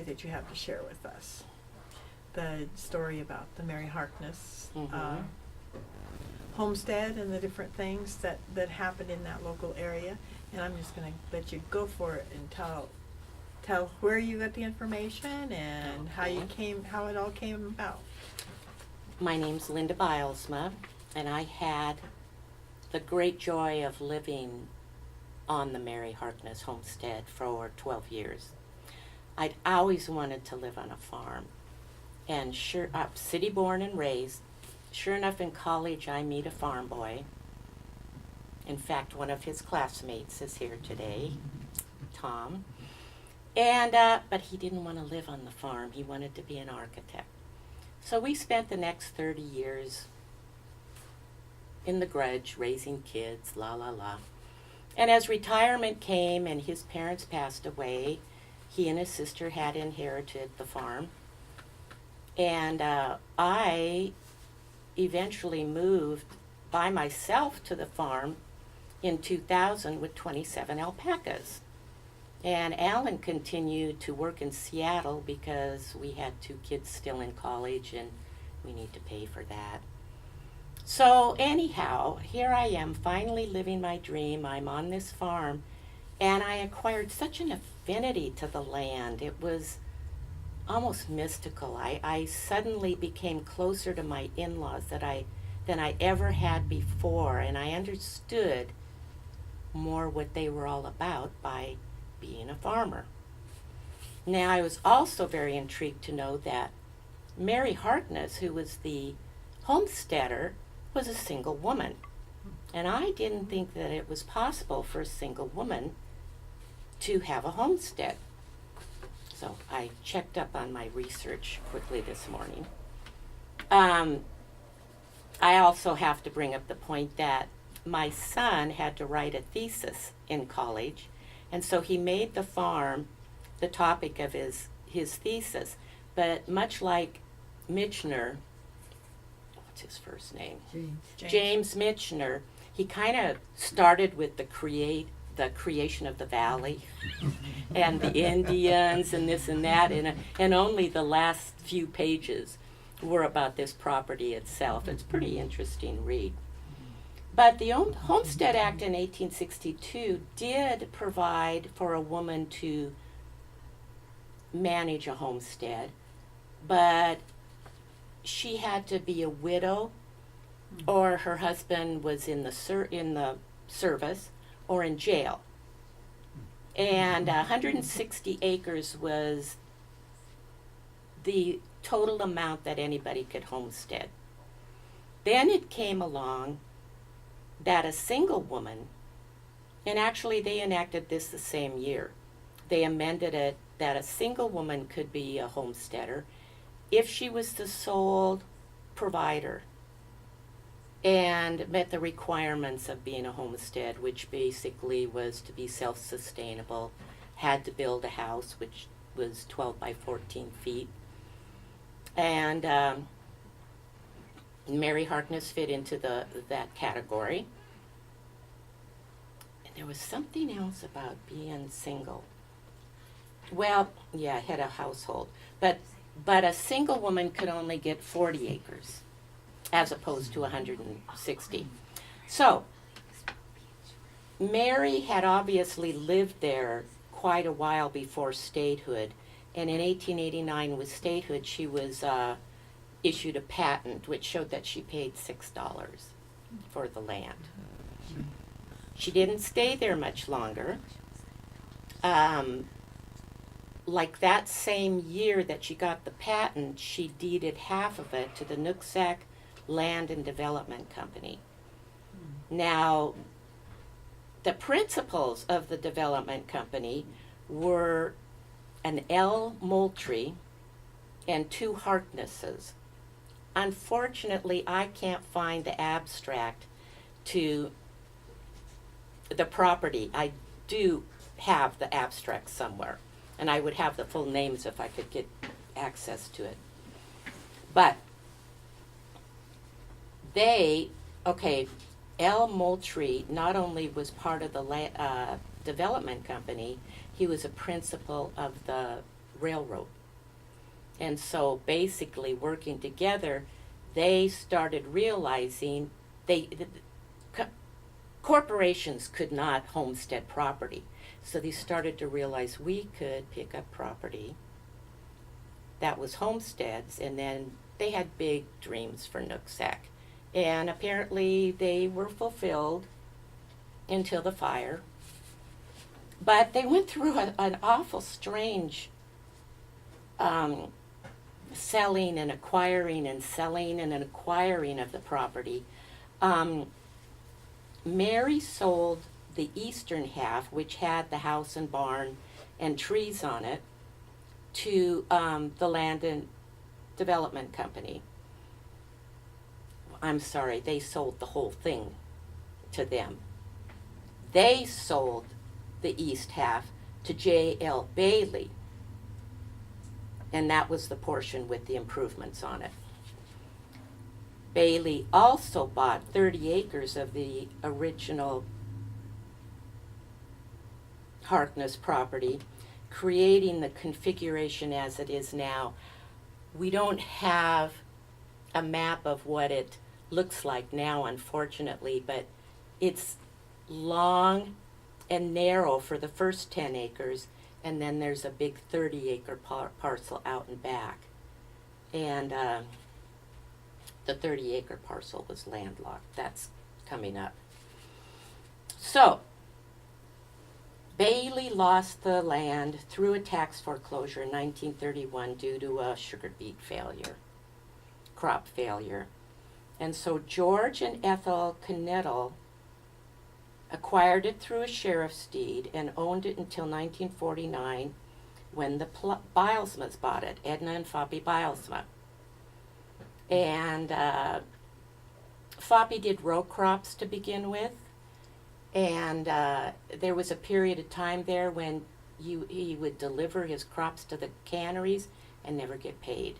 story that you have to share with us. The story about the Mary Harkness homestead and the different things that happened in that local area. And I'm just going to let you go for it and tell where you got the information and how it all came about. My name's Linda Bylsma, and I had the great joy of living on the Mary Harkness Homestead for 12 years. I'd always wanted to live on a farm, and city born and raised. Sure enough, in college I meet a farm boy. In fact, one of his classmates is here today, Tom. And but he didn't want to live on the farm. He wanted to be an architect. So we spent the next 30 years in the grudge, raising kids, la la la. And as retirement came and his parents passed away, he and his sister had inherited the farm. And I eventually moved by myself to the farm in 2000 with 27 alpacas. And Alan continued to work in Seattle because we had 2 kids still in college and we need to pay for that. So anyhow, here I am finally living my dream. I'm on this farm and I acquired such an affinity to the land. It was almost mystical. I suddenly became closer to my in-laws than I ever had before, and I understood more what they were all about by being a farmer. Now, I was also very intrigued to know that Mary Harkness, who was the homesteader, was a single woman. And I didn't think that it was possible for a single woman to have a homestead. So I checked up on my research quickly this morning. I also have to bring up the point that my son had to write a thesis in college, and so he made the farm the topic of his thesis. But much like Michener, what's his first name? James Michener, he kind of started with the creation of the valley and the Indians and this and that, and only the last few pages were about this property itself. It's a pretty interesting read. But the Homestead Act in 1862 did provide for a woman to manage a homestead, but she had to be a widow, or her husband was in the service, or in jail. And 160 acres was the total amount that anybody could homestead. Then it came along that a single woman, and actually they enacted this the same year, they amended it that a single woman could be a homesteader if she was the sole provider and met the requirements of being a homestead, which basically was to be self-sustainable, had to build a house, which was 12 by 14 feet. And Mary Harkness fit into that category. And there was something else about being single. Well, yeah, head of household. But a single woman could only get 40 acres. As opposed to 160. So, Mary had obviously lived there quite a while before statehood, and in 1889 with statehood she was issued a patent which showed that she paid $6 for the land. She didn't stay there much longer. Like that same year that she got the patent, she deeded half of it to the Nooksack Land and Development Company. Now, the principals of the development company were an L. Moultrie and 2 Harknesses. Unfortunately, I can't find the abstract to the property. I do have the abstract somewhere, and I would have the full names if I could get access to it. But L. Moultrie not only was part of the development company, he was a principal of the railroad. And so basically working together, they started realizing corporations could not homestead property. So they started to realize we could pick up property that was homesteads, and then they had big dreams for Nooksack. And apparently they were fulfilled until the fire. But they went through an awful strange selling and acquiring and selling and acquiring of the property. Mary sold the eastern half, which had the house and barn and trees on it, to the Land and Development Company. I'm sorry, they sold the whole thing to them. They sold the east half to J.L. Bailey, and that was the portion with the improvements on it. Bailey also bought 30 acres of the original Harkness property, creating the configuration as it is now. We don't have a map of what it looks like now, unfortunately, but it's long and narrow for the first 10 acres, and then there's a big 30-acre parcel out and back. And the 30-acre parcel was landlocked. That's coming up. So, Bailey lost the land through a tax foreclosure in 1931 due to a sugar beet failure, crop failure. And so George and Ethel Knettle acquired it through a sheriff's deed and owned it until 1949 when the Bylsmas bought it, Edna and Foppy Bylsma. And Foppy did row crops to begin with. And there was a period of time there when he would deliver his crops to the canneries and never get paid.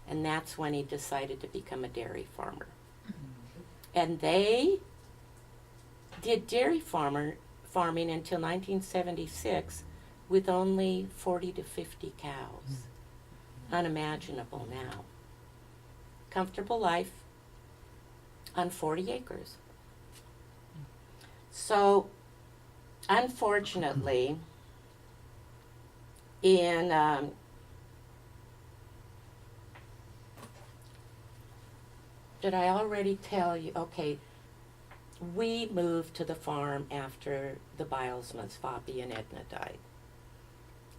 And that's when he decided to become a dairy farmer. And they did dairy farming until 1976 with only 40 to 50 cows. Unimaginable now. Comfortable life on 40 acres. So, unfortunately, in did I already tell you? Okay, we moved to the farm after the Bylsmas, Foppy and Edna died.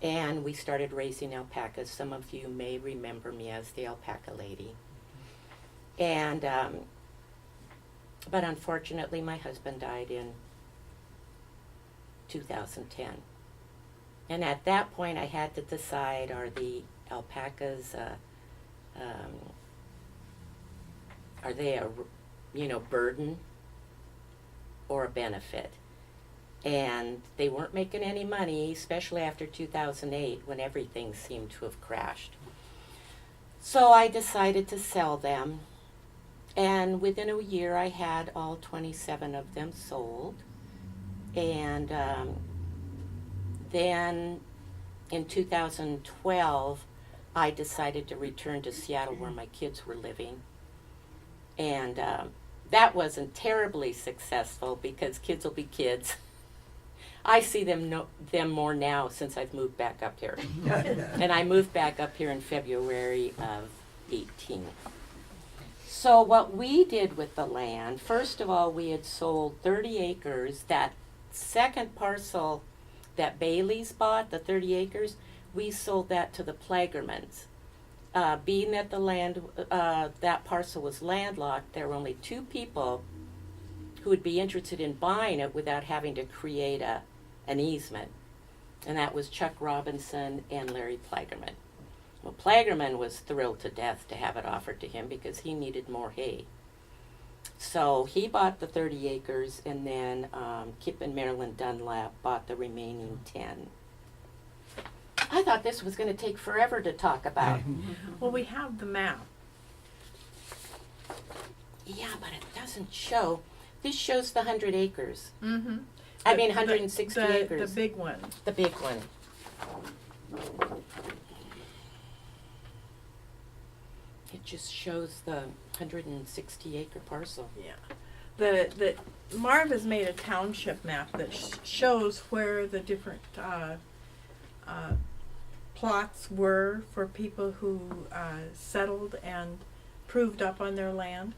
And we started raising alpacas. Some of you may remember me as the alpaca lady. And, but unfortunately, my husband died in 2010. And at that point, I had to decide, are the alpacas, are they a, burden or a benefit? And they weren't making any money, especially after 2008 when everything seemed to have crashed. So I decided to sell them. And within a year, I had all 27 of them sold. And then in 2012, I decided to return to Seattle where my kids were living. And that wasn't terribly successful because kids will be kids. I see them more now since I've moved back up here. And I moved back up here in February of 18. So what we did with the land, first of all, we had sold 30 acres. That second parcel that Bailey's bought, the 30 acres, we sold that to the Plagermans. Being that the land, that parcel was landlocked, there were only two people who would be interested in buying it without having to create an easement. And that was Chuck Robinson and Larry Plagerman. Well, Plagerman was thrilled to death to have it offered to him because he needed more hay. So he bought the 30 acres, and then Kip and Marilyn Dunlap bought the remaining 10. I thought this was going to take forever to talk about. Well, we have the map. Yeah, but it doesn't show. This shows the 100 acres. Mm-hmm. I mean 160 acres. The big one. The big one. It just shows the 160-acre parcel. Yeah. The Marv has made a township map that shows where the different plots were for people who settled and proved up on their land.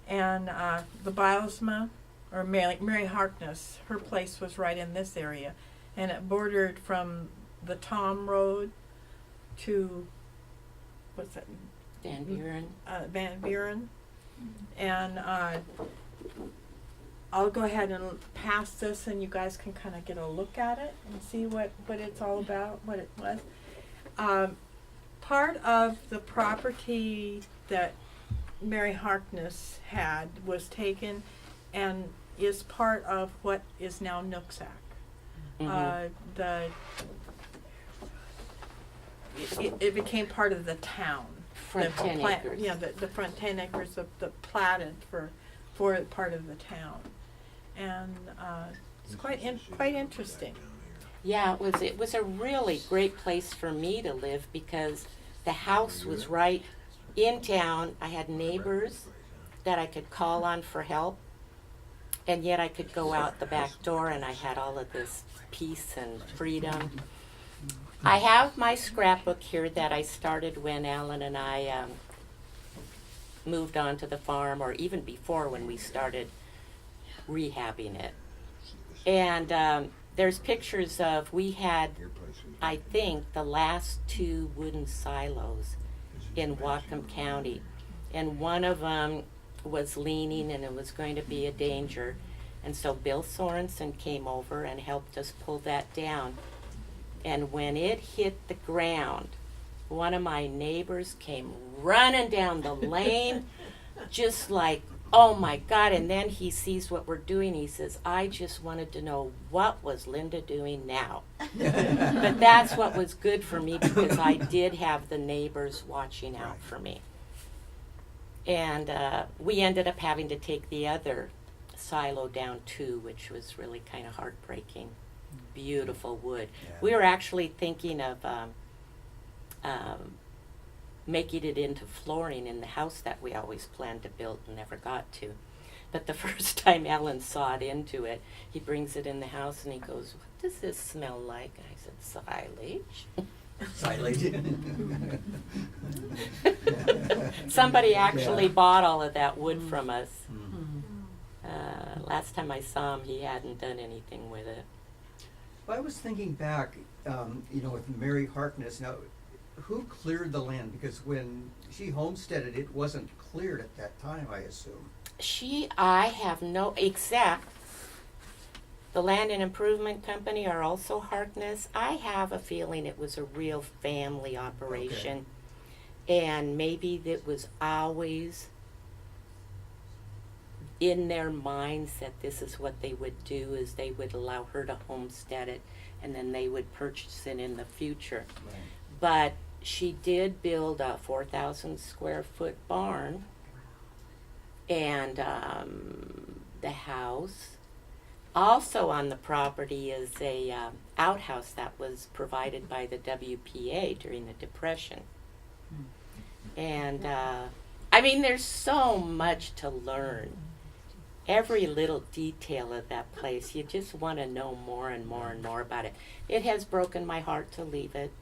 And the Bylsma, or Mary Harkness, her place was right in this area. And it bordered from the Tom Road to, what's that? Van Buren. Van Buren. And I'll go ahead and pass this, and you guys can kind of get a look at it and see what it's all about, what it was. Part of the property that Mary Harkness had was taken and is part of what is now Nooksack. It became part of the town. Front 10 acres. Yeah, the front 10 acres of the platted for part of the town, and it's quite interesting. Yeah, it was a really great place for me to live because the house was right in town. I had neighbors that I could call on for help, and yet I could go out the back door and I had all of this peace and freedom. I have my scrapbook here that I started when Alan and I moved on to the farm, or even before when we started rehabbing it. And there's pictures of, we had, I think, the last 2 wooden silos in Whatcom County. And one of them was leaning and it was going to be a danger. And so Bill Sorensen came over and helped us pull that down. And when it hit the ground, one of my neighbors came running down the lane, just like, oh my God. And then he sees what we're doing. He says, I just wanted to know, what was Linda doing now? But that's what was good for me, because I did have the neighbors watching out for me. And we ended up having to take the other silo down too, which was really kind of heartbreaking. Beautiful wood. Yeah. We were actually thinking of making it into flooring in the house that we always planned to build and never got to. But the first time Alan sawed into it, he brings it in the house and he goes, what does this smell like? And I said, silage. Somebody actually bought all of that wood from us. Last time I saw him, he hadn't done anything with it. Well, I was thinking back, with Mary Harkness. Now, who cleared the land? Because when she homesteaded, it wasn't cleared at that time, I assume. I have no, except the Land and Improvement Company are also Harkness. I have a feeling it was a real family operation. Okay. And maybe it was always in their minds that this is what they would do, is they would allow her to homestead it and then they would purchase it in the future. Right. But she did build a 4,000 square foot barn, and the house. Also on the property is a outhouse that was provided by the WPA during the Depression. And there's so much to learn. Every little detail of that place, you just want to know more and more and more about it. It has broken my heart to leave it.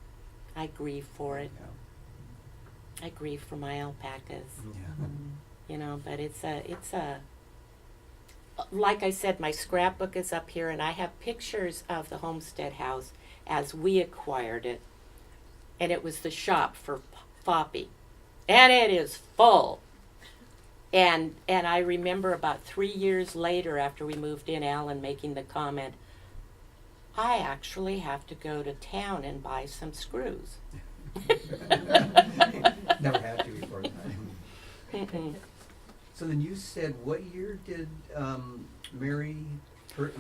I grieve for it. Yeah. I grieve for my alpacas. Yeah. But it's a like I said, my scrapbook is up here and I have pictures of the homestead house as we acquired it. And it was the shop for Foppy. And it is full. And I remember about 3 years later, after we moved in, Alan making the comment, I actually have to go to town and buy some screws. Never had to before that. So then you said, what year did Mary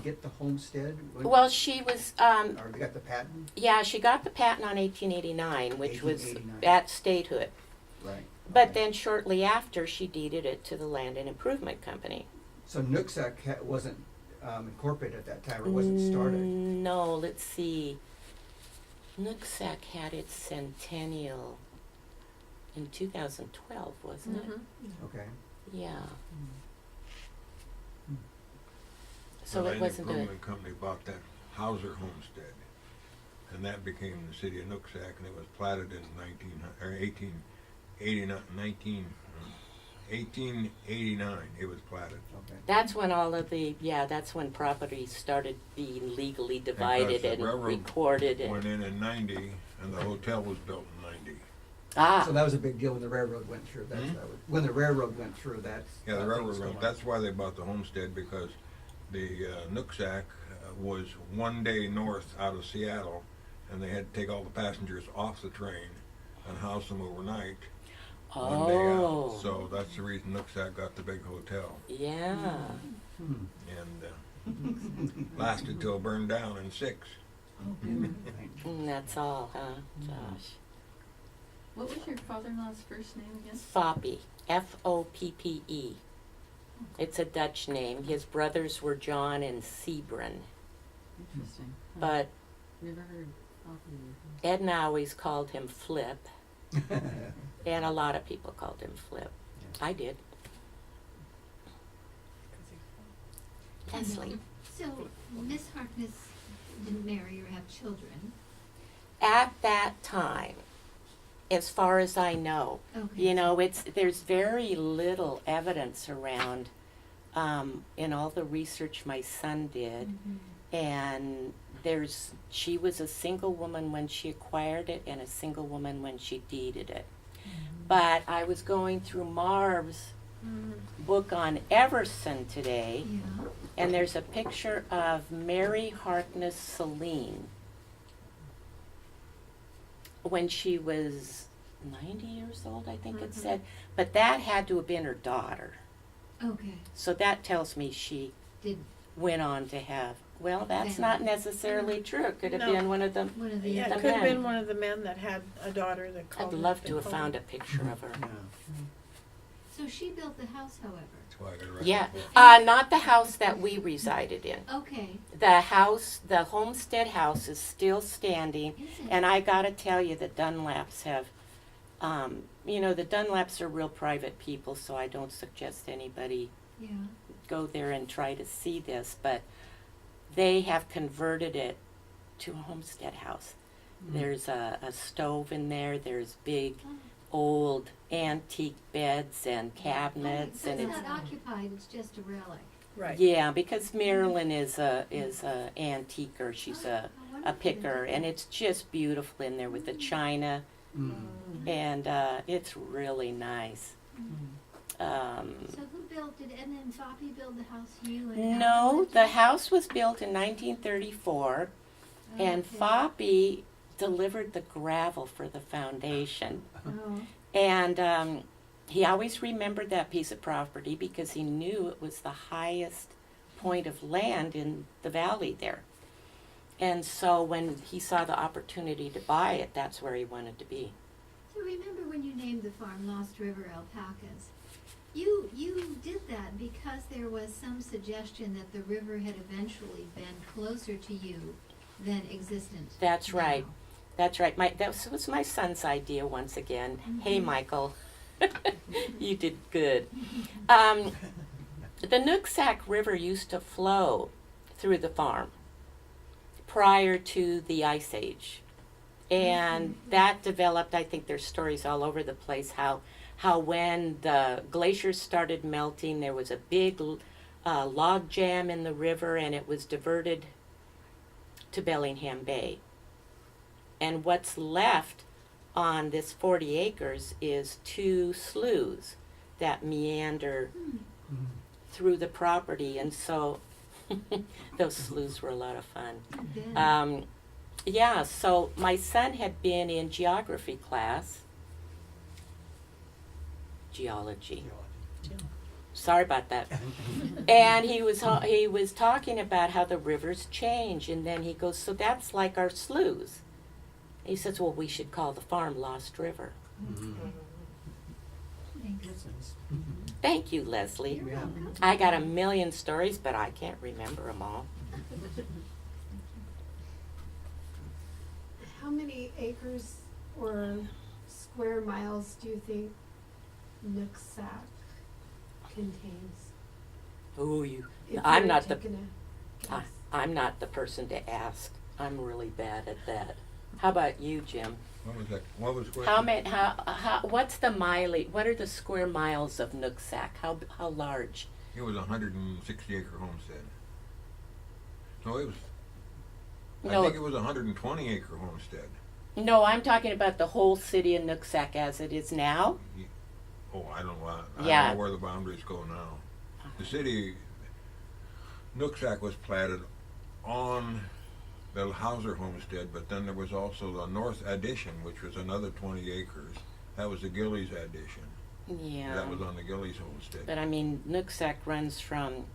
get the homestead? Well, she was... or they got the patent? Yeah, she got the patent on 1889, which 1889. was at statehood. Right. But Okay. then shortly after, she deeded it to the Land and Improvement Company. So Nooksack wasn't incorporated at that time, or wasn't started? No, let's see. Nooksack had its centennial in 2012, wasn't it? Okay. Yeah. Mm. So Well, it wasn't a, Improvement Company bought that Hauser Homestead, and that became the city of Nooksack, and it was platted in 1889. It was platted. Okay. that's when all of the, that's when properties started being legally divided the and railroad recorded Went and, in 90, and the hotel was built in 90. So that was a big deal when the railroad went through. That's when the railroad went through. That's Yeah, the how railroad things went. go on. That's why they bought the homestead, because the Nooksack was 1 day north out of Seattle, and they had to take all the passengers off the train and house them overnight. 1 day out. oh, So that's the reason Nooksack got the big hotel, yeah. Hmm. and lasted till it burned down in 6. That's all, huh, Josh? What was your father-in-law's first name again? Foppe, F-O-P-P-E. It's a Dutch name. His brothers were John and Sebren, Interesting. but Never heard of Edna always called him Flip, and a lot of people called him Flip. I did. Leslie. So, Miss Harkness didn't marry or have children. At that time, as far as I know, Okay. you know, there's very little evidence around in all the research my son did, and she was a single woman when she acquired it and a single woman when she deeded it. But I was going through Marv's book on Everson today, Yeah. and there's a picture of Mary Harkness Celine when she was 90 years old, I think it said. But that had to have been her daughter. Okay. So that tells me she Did went on to have, well, that's Then- not necessarily true. It could have No. been one of them. one of the Yeah, The it could have men. been one of the men that had a daughter that called. I'd love to have found a picture of her. So she built the house, however. That's why I got to write Yeah, the book. not the house that we resided in. Okay. The house, the homestead house is still standing, Is it? and I gotta tell you, the Dunlaps have, the Dunlaps are real private people, so I don't suggest anybody Yeah. go there and try to see this, but they have converted it to a homestead house. There's a stove in there, there's big Oh. old antique beds and cabinets, So and it's it's, not occupied, it's just a relic. Right. yeah, because Marilyn is a antiquer, she's Oh, a wonderful. picker, and it's just beautiful in there with the china, and it's really nice. So who built it? And then Foppe build the house you and No, Alan lived the in? house was built in 1934, and Okay. Foppe delivered the gravel for the foundation. Oh. And he always remembered that piece of property because he knew it was the highest point of land in the valley there. And so when he saw the opportunity to buy it, that's where he wanted to be. So remember when you named the farm Lost River Alpacas? You did that because there was some suggestion that the river had eventually been closer to you than existent. That's now. right. That's right. That was my son's idea once again. Hey, Michael, you did good. The Nooksack River used to flow through the farm prior to the Ice Age. And that developed, I think there's stories all over the place, how when the glaciers started melting, there was a big log jam in the river, and it was diverted to Bellingham Bay. And what's left on this 40 acres is 2 sloughs that meander through the property, and so those sloughs were a lot of fun. I bet. Yeah, so my son had been in geography class, geology. Sorry about that. And he was talking about how the rivers change, and then he goes, so that's like our sloughs. He says, well, we should call the farm Lost River. Thanks. Thank you, Leslie. You're welcome. I got a million stories, but I can't remember them all. How many acres or square miles do you think Nooksack contains? Ooh, you. If I'm you were not the. taking a guess? I'm not the person to ask. I'm really bad at that. How about you, Jim? What was that? What was the question? How many? What's the mileage? What are the square miles of Nooksack? How large? It was a 160-acre homestead. No, it was. I No. think it was a 120-acre homestead. No, I'm talking about the whole city of Nooksack as it is now. Oh, I don't know. I Yeah. don't know where the boundaries go now. The city, Nooksack was platted on the Hauser homestead, but then there was also the North Addition, which was another 20 acres. That was the Gillies Addition. Yeah. That was on the Gillies homestead. But I mean, Nooksack runs from.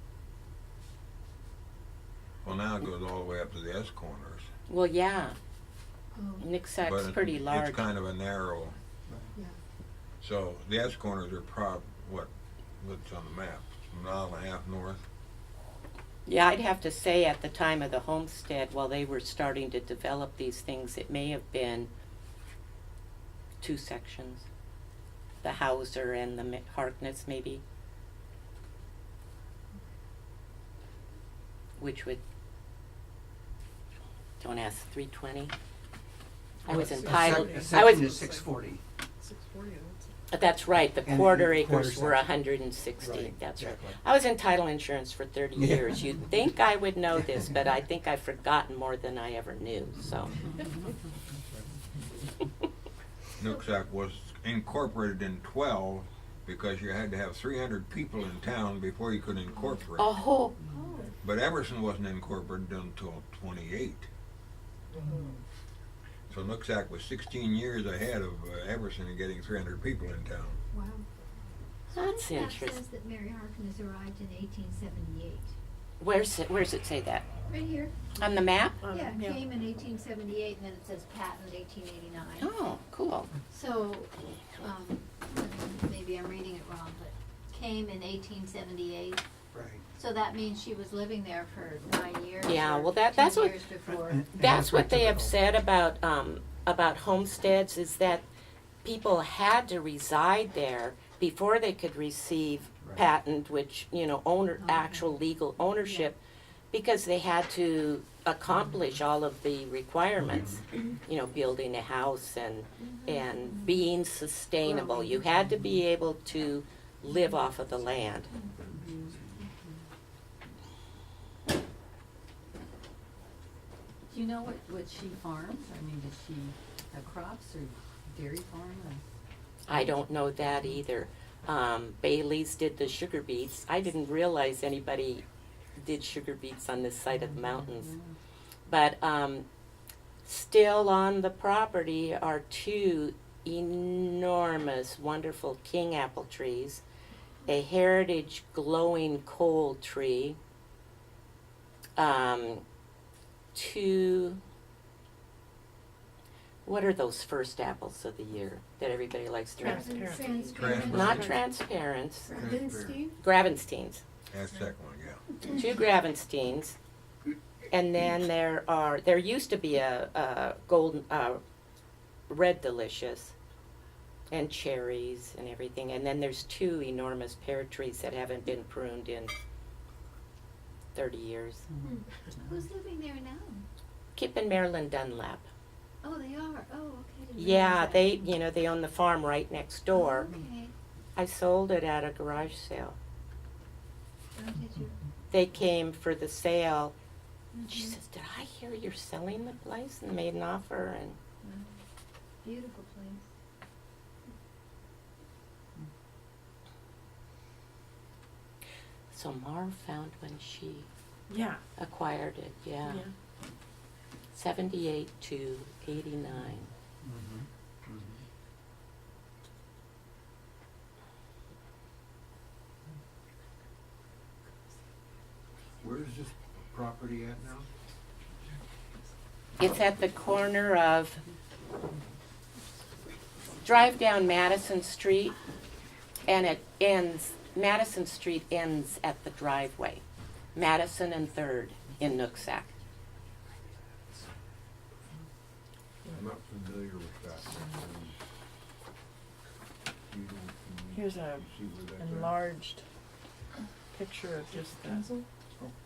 Well, now it goes all the way up to the S corners. Well, yeah. Oh, Nooksack's But pretty large. It's kind of a narrow. Yeah. So the S corners are what's on the map? A mile and a half north. Yeah, I'd have to say at the time of the homestead, while they were starting to develop these things, it may have been 2 sections. The Hauser and the Harkness, maybe. Which would, don't ask, 320? I was entitled, A I section was, is 640. 640. that's right, the And quarter the quarter acres were section. 160, Right, that's right. exactly. I was in title insurance for 30 Yeah. years. You'd think I would know this, but I think I've forgotten more than I ever knew, so. Nooksack was incorporated in 12 because you had to have 300 people in town before you could incorporate. Oh, But Emerson wasn't incorporated until 28. So Nooksack was 16 years ahead of Emerson in getting 300 people in town. Wow. so That's this map interesting. says that Mary Harkness arrived in 1878. where's it say that? Right here. On the map? Yeah, came in 1878, and then it says patent 1889. Oh, cool. So, maybe I'm reading it wrong, but came in 1878. Right. So that means she was living there for 9 years. Yeah, or well, 10 that's what- years before. And That's what they have typical. said about homesteads, is that people had to reside there before they could receive Right. patent, which, actual legal ownership, because they had to accomplish all of the requirements, building a house and being sustainable. You had to be able to live off of the land. Do you know what she farms? I mean, does she have crops or dairy farm or? I don't know that either. Bailey's did the sugar beets. I didn't realize anybody did sugar beets on this side of the mountains. But still on the property are 2 enormous, wonderful king apple trees, a heritage glowing coal tree, 2, what are those first apples of the year that everybody likes to have? Transparent. Not transparents, Ravenstein? Gravensteins. That's the second one, yeah. 2 Gravensteins, and then there used to be a golden, red delicious, and cherries and everything, and then there's 2 enormous pear trees that haven't been pruned in 30 years. Who's living there now? Kip and Marilyn Dunlap. Oh, they are. Oh, okay. Didn't Yeah, realize that. they own the farm right next door. Okay. I sold it at a garage sale. Oh, did you? They came for the sale. She Mhm. says, "Did I hear you're selling the place?" And made an offer, and Wow. Beautiful place. so Marv found when she Yeah. acquired it. Yeah, 78 to 89. Mhm. Mhm. Where is this property at now? It's at the corner of, drive down Madison Street, and Madison Street ends at the driveway. Madison and 3rd in Nooksack. I'm not familiar with that. you don't Here's a see where that's at. enlarged picture of just that, Oh,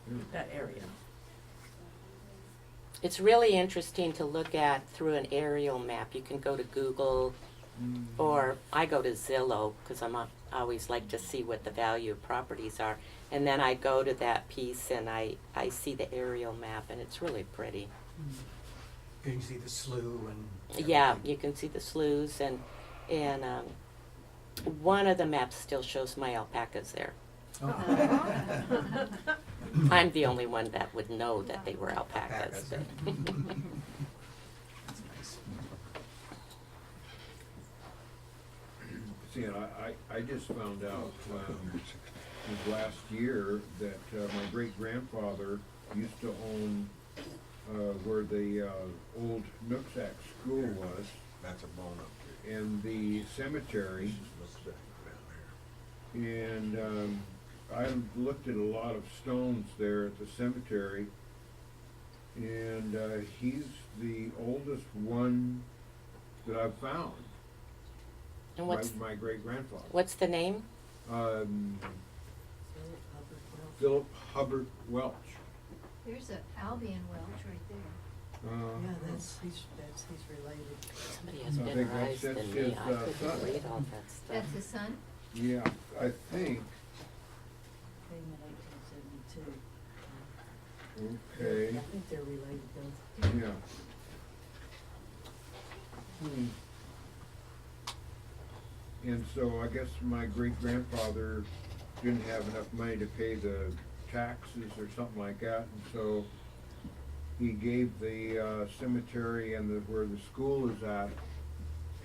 there we go. that area. It's really interesting to look at through an aerial map. You can go to Google, Mhm. or I go to Zillow because I always like to see what the value of properties are. And then I go to that piece and I see the aerial map, and it's really pretty. Can you see the slough and? Yeah, everything? you can see the sloughs, and one of the maps still shows my alpacas there. Oh. I'm the only one that would know that they were alpacas. Alpacas. but- That's nice. See, and I just found out, this last year that, my great-grandfather used to own, where the, old Nooksack school was, That's a bone up and the cemetery. there. Nooksack down there. And I looked at a lot of stones there at the cemetery, and he's the oldest one that I've found. And what's My great-grandfather. what's the name? Philip Hubbard Welch. There's a Albion Welch right there. he's related. Somebody has I better think that's- eyes than that's me. his, I couldn't son. read all that stuff. That's his son? Yeah, I think. Came in 1872. Okay. I think they're related though. Yeah. And so I guess my great-grandfather didn't have enough money to pay the taxes or something like that, and so he gave the cemetery and where the school is at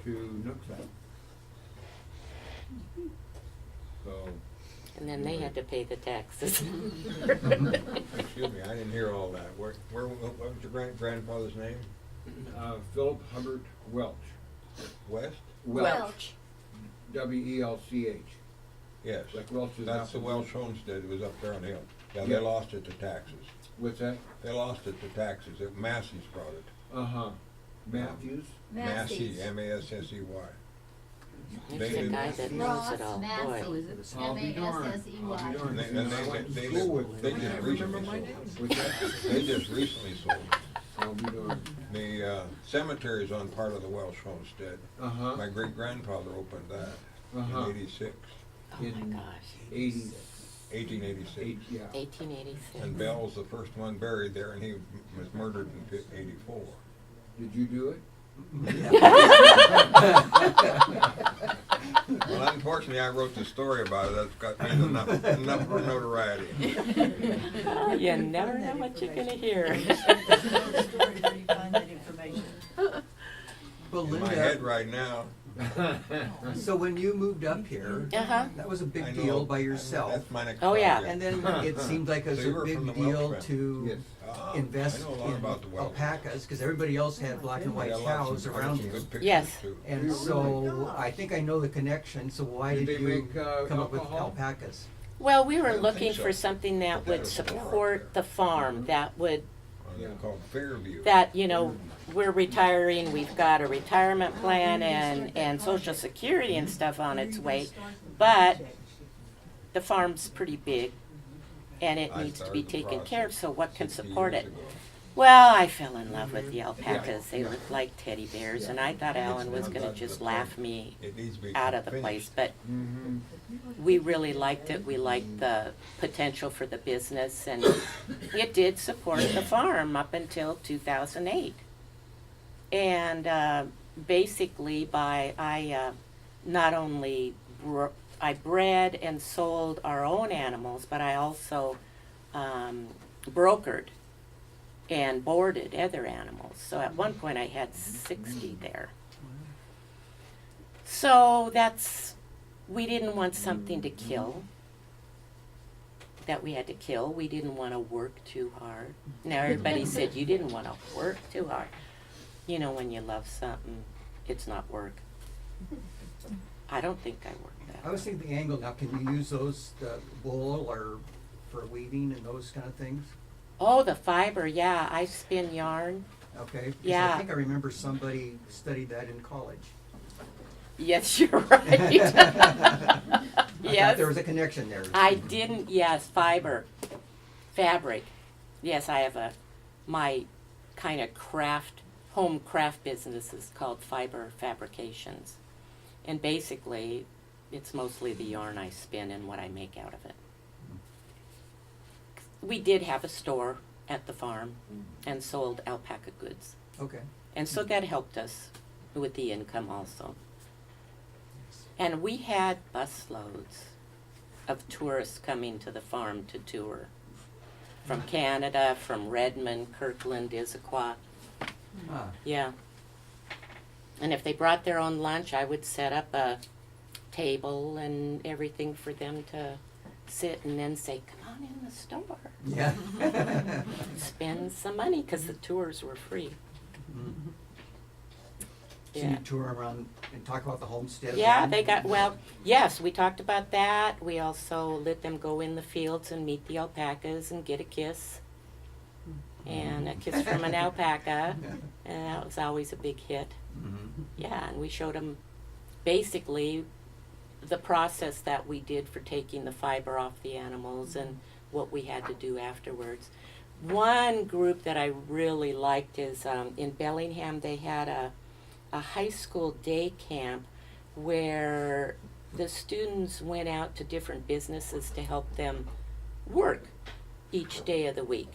to Nooksack. So, And then they had to pay the taxes. Excuse me, I didn't hear all that. What was your grandfather's name? Philip Hubbard Welch. West? Welch. W-E-L-C-H. Yes. Like Welch's That's the apple. Welsh Homestead. It was up there on the hill. Yeah, Yeah. they lost it to taxes. What's that? They lost it to taxes. Massey's brought it. Uh-huh. Matthews? Massey's. M-A-S-S-E-Y. There's They a did- guy that knows Ross it all. Massey. Boy. Oh, is it? I'll be darned. M-A-S-S-E-Y. I'll be darned. And they- I went to they- school with they them. just recently sold it. What's that? They just recently sold it. I'll be darned. The cemetery is on part of the Welsh Homestead. Uh-huh. My great-grandfather opened that Uh-huh. in '86, Oh my In- gosh. 1886. Yeah. 1886. And Bell's the first one buried there, and he was murdered in '84. Did you do it? Well, unfortunately, I wrote the story about it. That's got me enough for notoriety. You never know what you're gonna hear. Well, In my head Linda, right now. so when you moved up here, Uh-huh. that was a I big know- deal by yourself. That's my next Oh, yeah. project. And then it seemed like it was So you a were from big the Welsh deal family? to Yes. invest I know a lot in about the Welsh. alpacas, because everybody else had black and white I got lots cows of- I got around some you. good pictures, Yes. too. And so I think I know the connection, so why Did did they you make, come up with alcohol? alpacas? Well, we I were don't looking think so. for something that But that would was more up support there. the farm, that would, They're called Fairview. that, you know, we're retiring, we've got a retirement plan and social security and stuff on its way, but the farm's pretty big and it I needs to be started the taken care of, process so what can 60 support years it? ago. Well, I fell in love with the alpacas. They looked like teddy bears, and I thought Alan was gonna just laugh me It needs to be out of the finished. place, but Mm-hmm. we really liked it. We liked the potential for the business, and it did support the farm up until 2008. And basically, I not only I bred and sold our own animals, but I also brokered and boarded other animals. So at one point, I had 60 there. So we didn't want something to kill, that we had to kill. We didn't want to work too hard. Now everybody said you didn't want to work too hard. You know, when you love something, it's not work. I don't think I worked that I was thinking the angle, now can you use those, the wool or for weaving and those kind of things? Oh, the fiber, yeah. I spin yarn. Okay? 'Cause Yeah. I think I remember somebody studied that in college. Yes, you're right. I thought Yes. there was a connection there. I didn't, yes, fabric. Yes, I have my kind of home craft business is called Fiber Fabrications. And basically, it's mostly the yarn I spin and what I make out of it. We did have a store at the farm and sold alpaca goods. Okay. And so that helped us with the income also. And we had busloads of tourists coming to the farm to tour. From Canada, from Redmond, Kirkland, Issaquah. Ah, Yeah. And if they brought their own lunch, I would set up a table and everything for them to sit and then say, come on in the store. yeah. Spend some money because the tours were free. Mhm. So Yeah. you tour around and talk about the homestead? Yeah, then? they got, well, yes, we talked about that. We also let them go in the fields and meet the alpacas and get a kiss. And a kiss from an alpaca. And that was always a big hit. Mhm. Yeah, and we showed them basically the process that we did for taking the fiber off the animals and what we had to do afterwards. One group that I really liked is in Bellingham, they had a high school day camp where the students went out to different businesses to help them work each day of the week.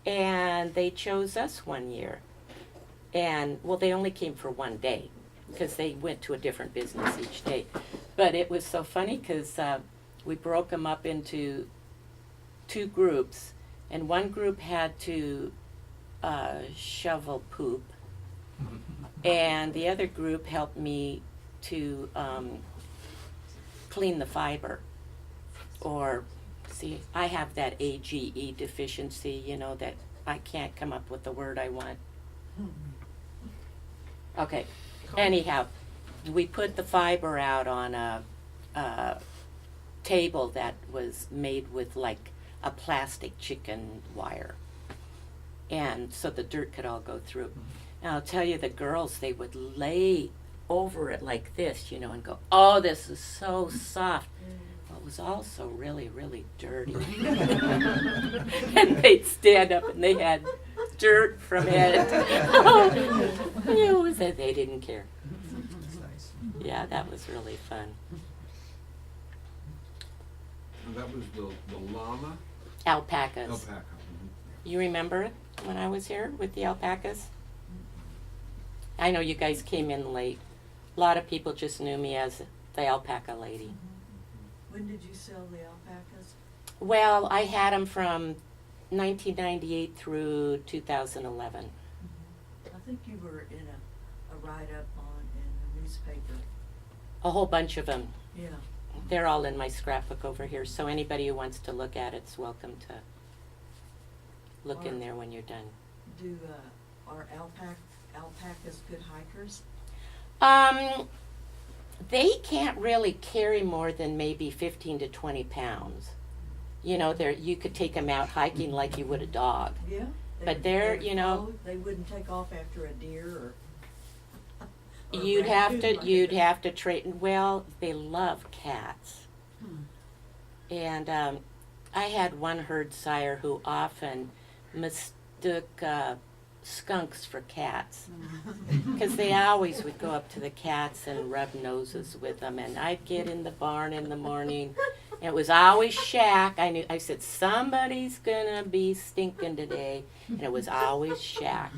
And they chose us one year. And, well, they only came for one day because they went to a different business each day. But it was so funny because we broke them up into 2 groups. And one group had to shovel poop. And the other group helped me to clean the fiber. Or, see, I have that AGE deficiency, you know, that I can't come up with the word I want. Okay, anyhow, we put the fiber out on a table that was made with like a plastic chicken wire. And so the dirt could all go through. And I'll tell you, the girls, they would lay over it like this, you know, and go, oh, this is so soft. Well, it was also really, really dirty. And they'd stand up and they had dirt from it. They didn't care. That's nice. Yeah, that was really fun. And that was the llama? Alpacas. Alpaca. You remember when I was here with the alpacas? I know you guys came in late. A lot of people just knew me as the alpaca lady. When did you sell the alpacas? Well, I had them from 1998 through 2011. I think you were in a write-up in a newspaper. A whole bunch of them. Yeah. They're all in my scrapbook over here, so anybody who wants to look at it's welcome to look in there when you're done. Are alpacas good hikers? They can't really carry more than maybe 15 to 20 pounds. You know, you could take them out hiking like you would a dog. Yeah. But they're, would you know- follow? They wouldn't take off after a deer or a You'd have raccoon to like train. Well, they love cats. And I had one herd sire who often mistook skunks for cats. Because they always would go up to the cats and rub noses with them. And I'd get in the barn in the morning. And it was always Shaq. I said, somebody's going to be stinking today. And it was always Shaq.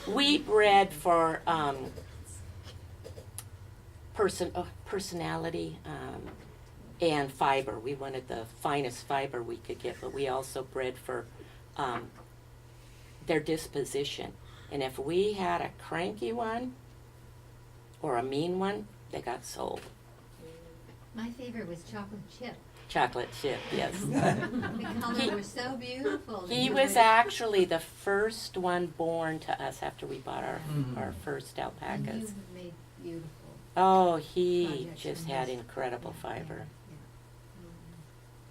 We bred for personality and fiber. We wanted the finest fiber we could get, but we also bred for their disposition. And if we had a cranky one or a mean one, they got sold. My favorite was chocolate chip. Chocolate chip, yes. The colors were so beautiful. He was actually the first one born to us after we bought our first And alpacas. you made beautiful. Oh, he projects just from had this. incredible Yeah, fiber.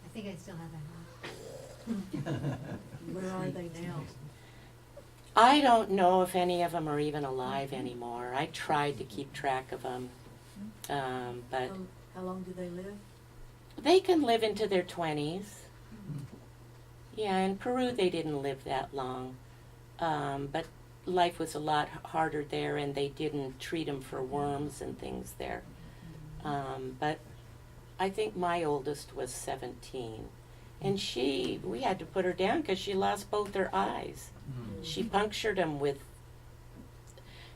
I think I still have that house. Where are they now? I don't know if any of them are even alive anymore. I tried to keep track of them, but How long do they live? they can live into their 20s. Yeah, in Peru they didn't live that long, but life was a lot harder there, and they didn't treat them for worms and things there. But I think my oldest was 17, and we had to put her down because she lost both her eyes. She punctured them with.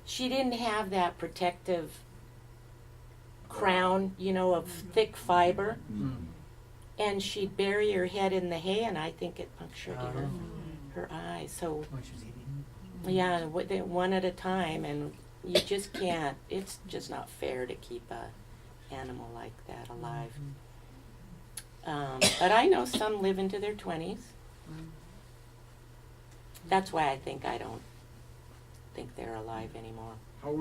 She didn't have that protective crown, of thick fiber. And she'd bury her head in the hay, and I think it punctured her eye. So, When she was eating. yeah, one at a time, and you just can't. It's just not fair to keep a animal like that alive. But I know some live into their 20s. That's why I don't think they're alive anymore. How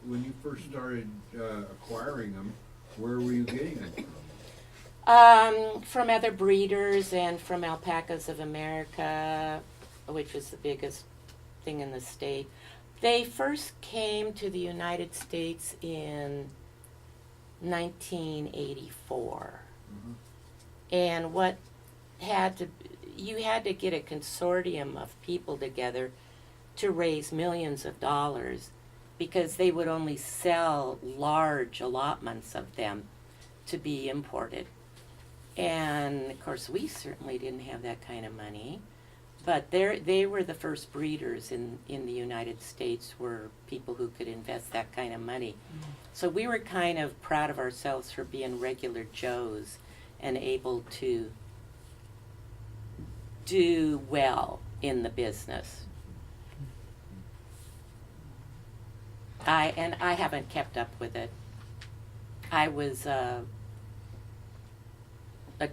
when you first started acquiring them, where were you getting them from? From other breeders and from Alpacas of America, which was the biggest thing in the state. They first came to the United States in 1984. And you had to get a consortium of people together to raise millions of dollars, because they would only sell large allotments of them to be imported. And of course we certainly didn't have that kind of money, but they were the first breeders in the United States, were people who could invest that kind of money. So we were kind of proud of ourselves for being regular Joes and able to do well in the business. I haven't kept up with it. I was a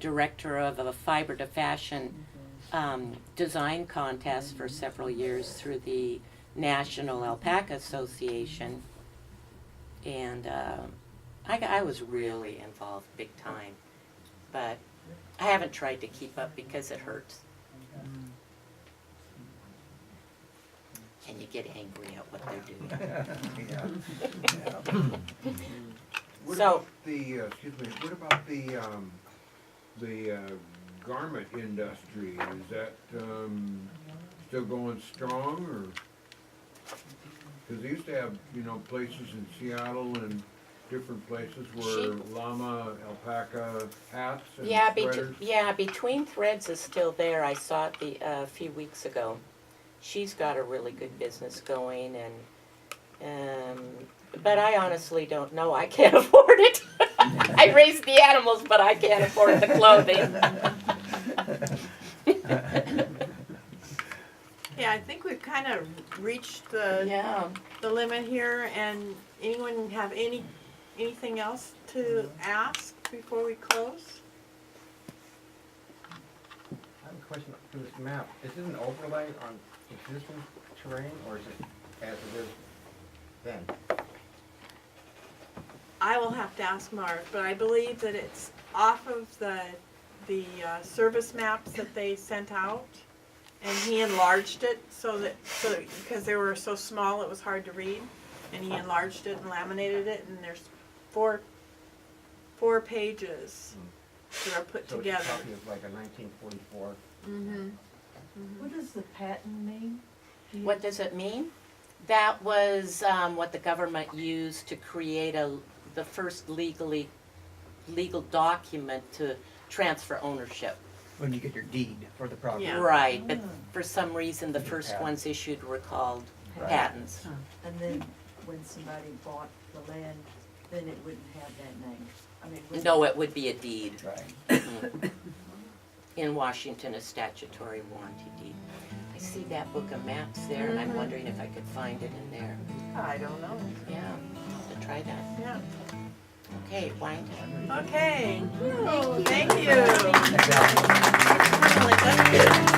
director of a fiber to fashion design contest for several years through the National Alpaca Association, and I was really involved big time, but I haven't tried to keep up because it hurts. And you get angry at what they're doing. What So- about what about the garment industry? Is that still going strong, or? Because they used to have, places in Seattle and different places where llama, alpaca hats and sweaters. Between Threads is still there. I saw it a few weeks ago. She's got a really good business going, and but I honestly don't know. I can't afford it. I raise the animals, but I can't afford the clothing. Yeah, I think we've kind of reached the limit here, and anyone have anything else to ask before we close? I have a question for this map. Is it an overlay on existing terrain, or is it as it is then? I will have to ask Mark, but I believe that it's off of the service maps that they sent out, and he enlarged it so that because they were so small it was hard to read, and he enlarged it and laminated it, and there's four pages that are put So together. it's a copy of like a 1944. Mm-hmm. What does the patent mean? What does it mean? That was what the government used to create the first legal document to transfer ownership. When you get your deed for the property. Yeah. Right, but for some reason the first ones issued were called patents. And then when somebody bought the land, then it wouldn't have that name. I mean, No, it would be a deed. Right. In Washington, a statutory warranty deed. I see that book of maps there, and I'm wondering if I could find it in there. I don't know. Yeah, I'll have to try that. Yeah. Okay, wind. Okay. Thank you. Thank you. Exactly. Really, that's good.